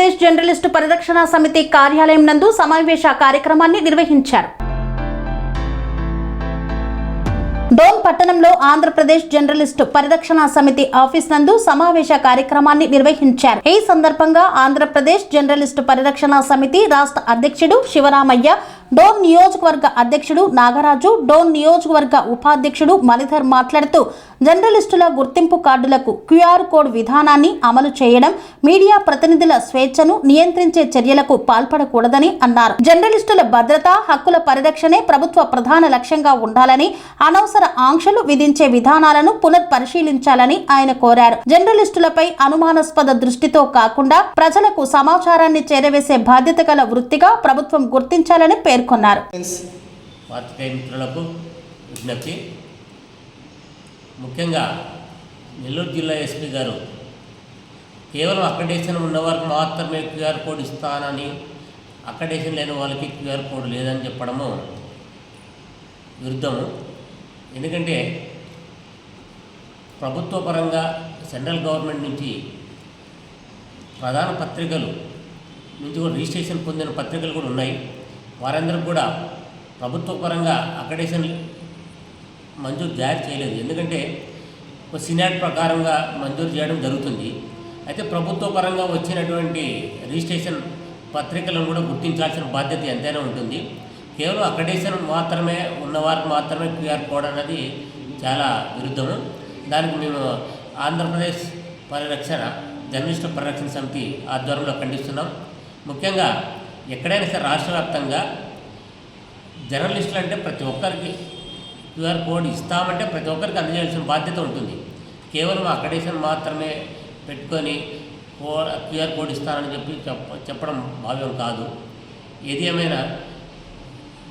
Andhra Pradesh journalist పరిరక్షణ సమితి కార్యాలయం నందు సమావేశ కార్యక్రమాన్ని నిర్వహించారు. డోన్ పట్టణంలో ఆంధ్రప్రదేశ్ జర్నలిస్టు పరిరక్షణ సమితి ఆఫీస్ నందు సమావేశ కార్యక్రమాన్ని నిర్వహించారు. ఈ సందర్భంగా ఆంధ్రప్రదేశ్ జర్నలిస్టు పరిరక్షణ సమితి రాష్ట్ర అధ్యక్షుడు శివరామయ్య, డోన్ నియోజకవర్గ అధ్యక్షుడు నాగరాజు, డోన్ నియోజకవర్గ ఉపాధ్యక్షుడు మలిధర్ మాట్లాడుతూ జర్నలిస్టుల గుర్తింపు కార్డులకు క్యూఆర్ కోడ్ విధానాన్ని అమలు చేయడం, మీడియా ప్రతినిధుల స్వేచ్ఛను నియంత్రించే చర్యలకు పాల్పడకూడదని అన్నారు. జర్నలిస్టుల భద్రత, హక్కుల పరిరక్షణే ప్రభుత్వ ప్రధాన లక్ష్యంగా ఉండాలని, అనవసర ఆంక్షలు విధించే విధానాలను పునఃపరిశీలించాలని ఆయన కోరారు. జర్నలిస్టులపై అనుమానాస్పద దృష్టితో కాకుండా ప్రజలకు సమాచారాన్ని చేరవేసే బాధ్యత గల వృత్తిగా ప్రభుత్వం గుర్తించాలని పేర్కొన్నారు. ముఖ్యంగా నెల్లూరు జిల్లా ఎస్పీ గారు కేవలం అక్రెడిటేషన్ ఉన్నవారికి మాత్రమే క్యూఆర్ కోడ్ ఇస్తానని, అక్రెడిటేషన్ లేని వాళ్ళకి క్యూఆర్ కోడ్ లేదని చెప్పడము విరుద్ధము. ఎందుకంటే ప్రభుత్వ పరంగా సెంట్రల్ గవర్నమెంట్ నుంచి ప్రధాన పత్రికలు నుంచి కూడా రిజిస్ట్రేషన్ పొందిన పత్రికలు కూడా ఉన్నాయి. వారందరికీ కూడా ప్రభుత్వ పరంగా అక్రెడిటేషన్ మంజూరు జారీ చేయలేదు. ఎందుకంటే ఒక సినాట్ ప్రకారంగా మంజూరు చేయడం జరుగుతుంది. అయితే ప్రభుత్వ పరంగా వచ్చినటువంటి రిజిస్ట్రేషన్ పత్రికలను కూడా గుర్తించాల్సిన బాధ్యత ఎంతైనా ఉంటుంది. కేవలం అక్రెడిటేషన్ మాత్రమే ఉన్నవారికి మాత్రమే క్యూఆర్ కోడ్ అన్నది చాలా విరుద్ధము. దానికి మేము ఆంధ్రప్రదేశ్ జర్నలిస్టు పరిరక్షణ సమితి ఆధ్వర్యంలో ఖండిస్తున్నాం. ముఖ్యంగా ఎక్కడైనా సరే రాష్ట్ర వ్యాప్తంగా జర్నలిస్టులు అంటే ప్రతి ఒక్కరికి క్యూఆర్ కోడ్ ఇస్తామంటే ప్రతి ఒక్కరికి అందజేయాల్సిన బాధ్యత ఉంటుంది. కేవలం అక్రెడిటేషన్ మాత్రమే పెట్టుకొని క్యూఆర్ కోడ్ ఇస్తానని చెప్పడం భావ్యం కాదు. ఏది ఏమైనా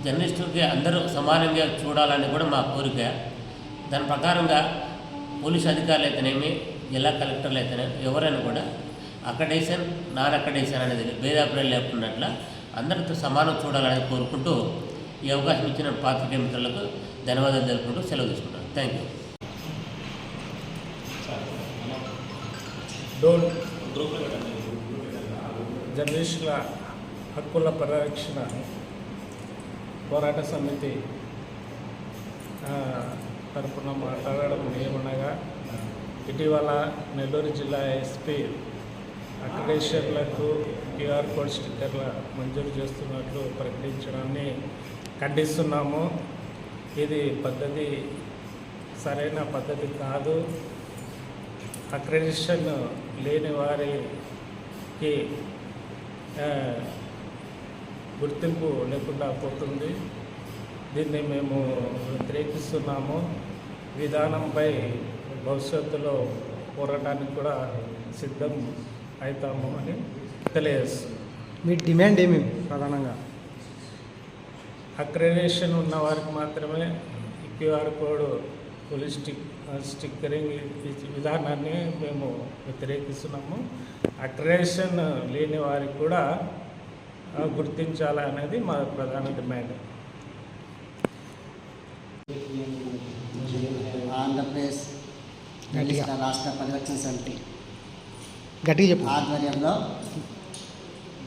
జర్నలిస్టులకి అందరూ సమానంగా చూడాలని కూడా మా కోరిక. దాని ప్రకారంగా పోలీసు అధికారులు అయితేనేమి, జిల్లా కలెక్టర్లు అయితేనేమి ఎవరైనా కూడా అక్రెడిటేషన్, నాన్ అక్రెడిటేషన్ అనేది భేదాభిప్రాయం లేకున్నట్ల అందరితో సమానం చూడాలని కోరుకుంటూ ఈ అవకాశం ఇచ్చిన పాత్రికేయ మిత్రులకు ధన్యవాదాలు తెలుపుకుంటూ సెలవు తీసుకుంటాను. Thank you. డోన్ జర్నలిస్టుల హక్కుల పరిరక్షణ పోరాట సమితి తరపున మాట్లాడడం ఏమనగా, ఇటీవల నెల్లూరు జిల్లా ఎస్పీ అక్రెడిటేషన్లకు క్యూఆర్ కోడ్ స్టిక్కర్ల మంజూరు చేస్తున్నట్లు ప్రకటించడాన్ని ఖండిస్తున్నాము. ఇది పద్ధతి సరైన పద్ధతి కాదు. అక్రెడిటేషన్ లేని వారికి గుర్తింపు లేకుండా పోతుంది. దీన్ని మేము వ్యతిరేకిస్తున్నాము. విధానంపై భవిష్యత్తులో పోరాటానికి కూడా సిద్ధం అవుతాము అని తెలియజేస్తాం. మీ డిమాండ్ ఏమి ప్రధానంగా? అక్రెడిటేషన్ ఉన్న వారికి మాత్రమే క్యూఆర్ కోడ్ స్టిక్కరింగ్ విధానాన్ని మేము వ్యతిరేకిస్తున్నాము. అక్రెడిటేషన్ లేని వారికి కూడా గుర్తించాలనేది మా ప్రధాన డిమాండ్. ఆంధ్రప్రదేశ్ రాష్ట్ర పరిరక్షణ సమితి ఆధ్వర్యంలో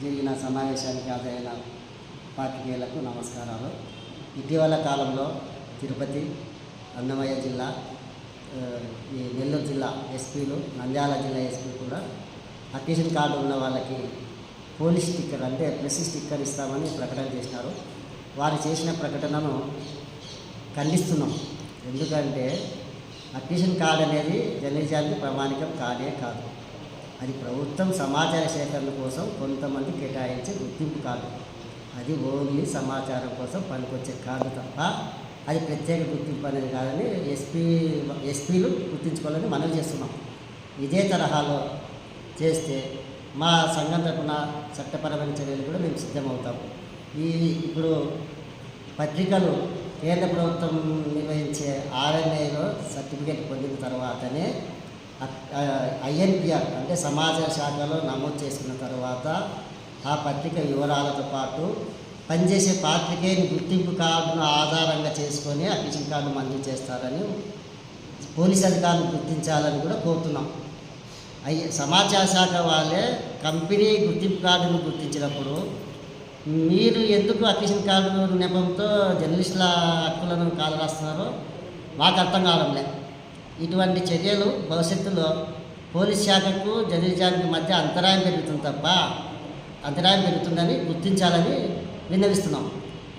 జరిగిన సమావేశానికి హాజరైన పాత్రికేయులకు నమస్కారాలు. ఇటీవల కాలంలో తిరుపతి, అన్నమయ్య జిల్లా, ఈ నెల్లూరు జిల్లా ఎస్పీలు, నంద్యాల జిల్లా ఎస్పీ కూడా అక్రెడిటేషన్ కార్డు ఉన్న వాళ్ళకి పోలీస్ స్టిక్కర్ అంటే ప్రెస్ స్టిక్కర్ ఇస్తామని ప్రకటన చేసినారు. వారు చేసిన ప్రకటనను ఖండిస్తున్నాం. ఎందుకంటే అక్రెడిటేషన్ కార్డు అనేది జర్నలిజానికి ప్రామాణికం కానే కాదు. అది ప్రభుత్వం సమాచార సేకరణ కోసం కొంతమంది కేటాయించే గుర్తింపు కార్డు. అది ఓన్లీ సమాచారం కోసం పనికొచ్చే కార్డు తప్ప అది ప్రత్యేక గుర్తింపు అనేది కాదని ఎస్పీలు గుర్తించుకోవాలని మనం చేస్తున్నాం. ఇదే తరహాలో చేస్తే మా సంఘం తరపున చట్టపరమైన చర్యలు కూడా మేము సిద్ధమవుతాం. ఇప్పుడు పత్రికలు కేంద్ర ప్రభుత్వం నిర్వహించే RNAలో సర్టిఫికేట్ పొందిన తర్వాతనే INPR అంటే సమాచార శాఖలో నమోదు చేసుకున్న తర్వాత ఆ పత్రిక వివరాలతో పాటు పనిచేసే పాత్రికేయుని గుర్తింపు కార్డును ఆధారంగా చేసుకొని అక్రెడిటేషన్ కార్డు మంజూరు చేస్తారని పోలీస్ అధికారులు గుర్తించాలని కూడా కోరుతున్నాం. సమాచార శాఖ వాళ్ళే కంపెనీ గుర్తింపు కార్డును గుర్తించినప్పుడు మీరు ఎందుకు అక్విజిషన్ కార్డు నెపంతో జర్నలిస్టుల హక్కులను కాలరాస్తున్నారో మాకు అర్థం కావడం లేదు. ఇటువంటి చర్యలు భవిష్యత్తులో పోలీస్ శాఖకు జర్నలిజానికి మధ్య అంతరాయం పెరుగుతుంది తప్ప అంతరాయం పెరుగుతుందని గుర్తించాలని విన్నవిస్తున్నాం.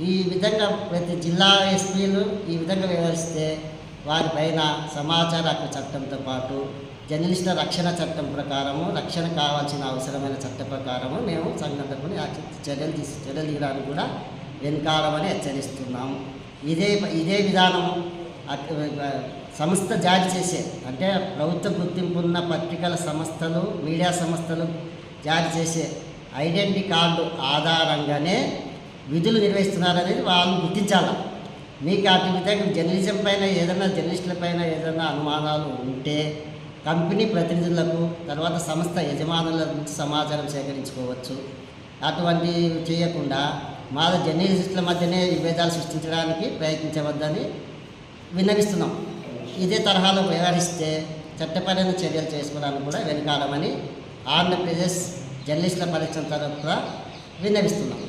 ఈ విధంగా ప్రతి జిల్లా ఎస్పీలు ఈ విధంగా వ్యవహరిస్తే వారిపైన సమాచార హక్కు చట్టంతో పాటు జర్నలిస్టుల రక్షణ చట్టం ప్రకారము రక్షణ కావాల్సిన అవసరమైన చట్ట ప్రకారము మేము సంఘటనకు చర్యలు తీయడానికి కూడా వెనుకాడమని హెచ్చరిస్తున్నాం. ఇదే విధానం సంస్థ జారీ చేసే అంటే ప్రభుత్వ గుర్తింపు ఉన్న పత్రికల సంస్థలు మీడియా సంస్థలు జారీ చేసే ఐడెంటిటీ కార్డు ఆధారంగానే విధులు నిర్వహిస్తున్నారనేది వాళ్ళు గుర్తించాలి. మీకు అటు విధంగా జర్నలిజం పైన జర్నలిస్టుల పైన ఏదైనా అనుమానాలు ఉంటే కంపెనీ ప్రతినిధులకు తర్వాత సంస్థ యజమానుల నుంచి సమాచారం సేకరించుకోవచ్చు. అటువంటి చేయకుండా మాలో జర్నలిస్టుల మధ్యనే విభేదాలు సృష్టించడానికి ప్రయత్నించవద్దని విన్నవిస్తున్నాం. ఇదే తరహాలో వ్యవహరిస్తే చట్టపరమైన చర్యలు చేసుకోవడానికి కూడా వెనుకాడమని ఆంధ్రప్రదేశ్ జర్నలిస్టుల పరిరక్షణ తరఫున విన్నవిస్తున్నాం.